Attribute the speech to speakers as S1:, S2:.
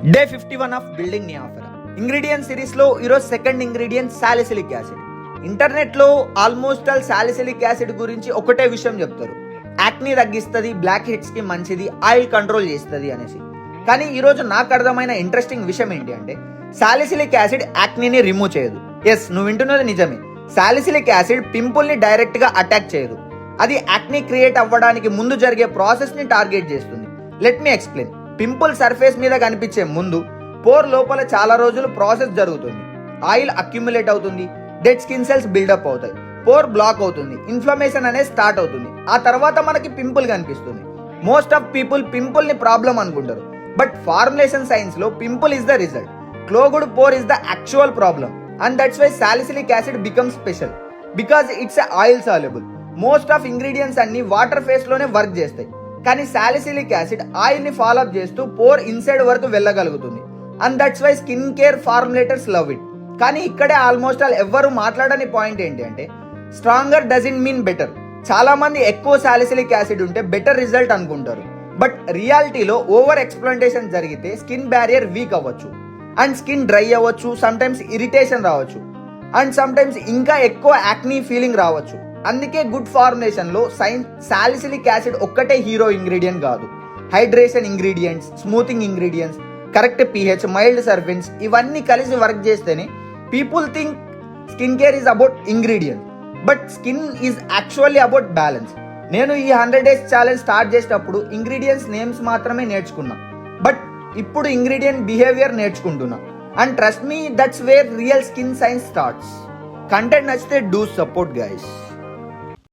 S1: Day 51 of building నియాఫెరా ingredient సిరీస్లో ఈరోజు second ingredient salicylic acid. ఇంటర్నెట్లో ఆల్మోస్ట్ ఆల్ సాలిసిలిక్ యాసిడ్ గురించి ఒకటే విషయం చెప్తారు, యాక్ని తగ్గిస్తుంది, బ్లాక్ హెడ్స్కి మంచిది, ఆయిల్ కంట్రోల్ చేస్తుంది అనేసి. కానీ ఈరోజు నాకు అర్థమైన ఇంట్రెస్టింగ్ విషయం ఏంటి అంటే సాలిసిలిక్ యాసిడ్ యాక్నీని రిమూవ్ చేయదు. ఎస్, నువ్వు వింటున్నది నిజమే. సాలిసిలిక్ యాసిడ్ పింపుల్ని డైరెక్ట్గా అటాక్ చేయదు. అది యాక్ని క్రియేట్ అవ్వడానికి ముందు జరిగే ప్రాసెస్ని టార్గెట్ చేస్తుంది. Let me explain. Pimple surface మీద కనిపించే ముందు పోర్ లోపల చాలా రోజులు ప్రాసెస్ జరుగుతుంది. ఆయిల్ అక్యుములేట్ అవుతుంది, డెడ్ స్కిన్ సెల్స్ బిల్డప్ అవుతాయి, పోర్ బ్లాక్ అవుతుంది, ఇన్ఫ్లమేషన్ అనేది స్టార్ట్ అవుతుంది. ఆ తర్వాత మనకి పింపుల్ కనిపిస్తుంది. మోస్ట్ ఆఫ్ పీపుల్ పింపుల్ ని ప్రాబ్లం అనుకుంటారు, బట్ ఫార్ములేషన్ సైన్స్ లో pimple is the result, clogged pore is the actual problem. And that's why salicylic acid become special because it's oil soluble. Most of ingredients అన్ని water phase లోనే work చేస్తాయి, కానీ salicylic acid oil ని follow up చేస్తూ pore inside వరకు వెళ్ళగలుగుతుంది. And that's why skin care formulators love it. కానీ ఇక్కడే ఆల్మోస్ట్ ఆల్ ఎవ్వరు మాట్లాడని పాయింట్ ఏంటి అంటే స్ట్రాంగర్ డజంట్ మీన్ బెటర్. చాలా మంది ఎక్కువ సాలిసిలిక్ యాసిడ్ ఉంటే బెటర్ రిజల్ట్ అనుకుంటారు, బట్ రియాలిటీలో ఓవర్ ఎక్స్ప్లాంటేషన్ జరిగితే స్కిన్ బ్యారియర్ వీక్ అవ్వచ్చు, అండ్ స్కిన్ డ్రై అవ్వచ్చు, సమ్టైమ్స్ ఇరిటేషన్ రావచ్చు, అండ్ సమ్టైమ్స్ ఇంకా ఎక్కువ యాక్నీ ఫీలింగ్ రావచ్చు. అందుకే గుడ్ ఫార్ములేషన్ లో సాలిసిలిక్ యాసిడ్ ఒక్కటే హీరో ఇంగ్రీడియంట్ కాదు. Hydration ingredients, smoothing ingredients, correct pH, mild surfactants, ఇవన్నీ కలిసి వర్క్ చేస్తేనే people think skin care is about ingredient, but skin is actually about balance. నేను ఈ 100 days ఛాలెంజ్ స్టార్ట్ చేసేటప్పుడు ingredients names మాత్రమే నేర్చుకున్నా, బట్ ఇప్పుడు ఇంగ్రీడియంట్ బిహేవియర్ నేర్చుకుంటున్నా. And trust me, that's where real skin science starts. Content నచ్చితే do support guys.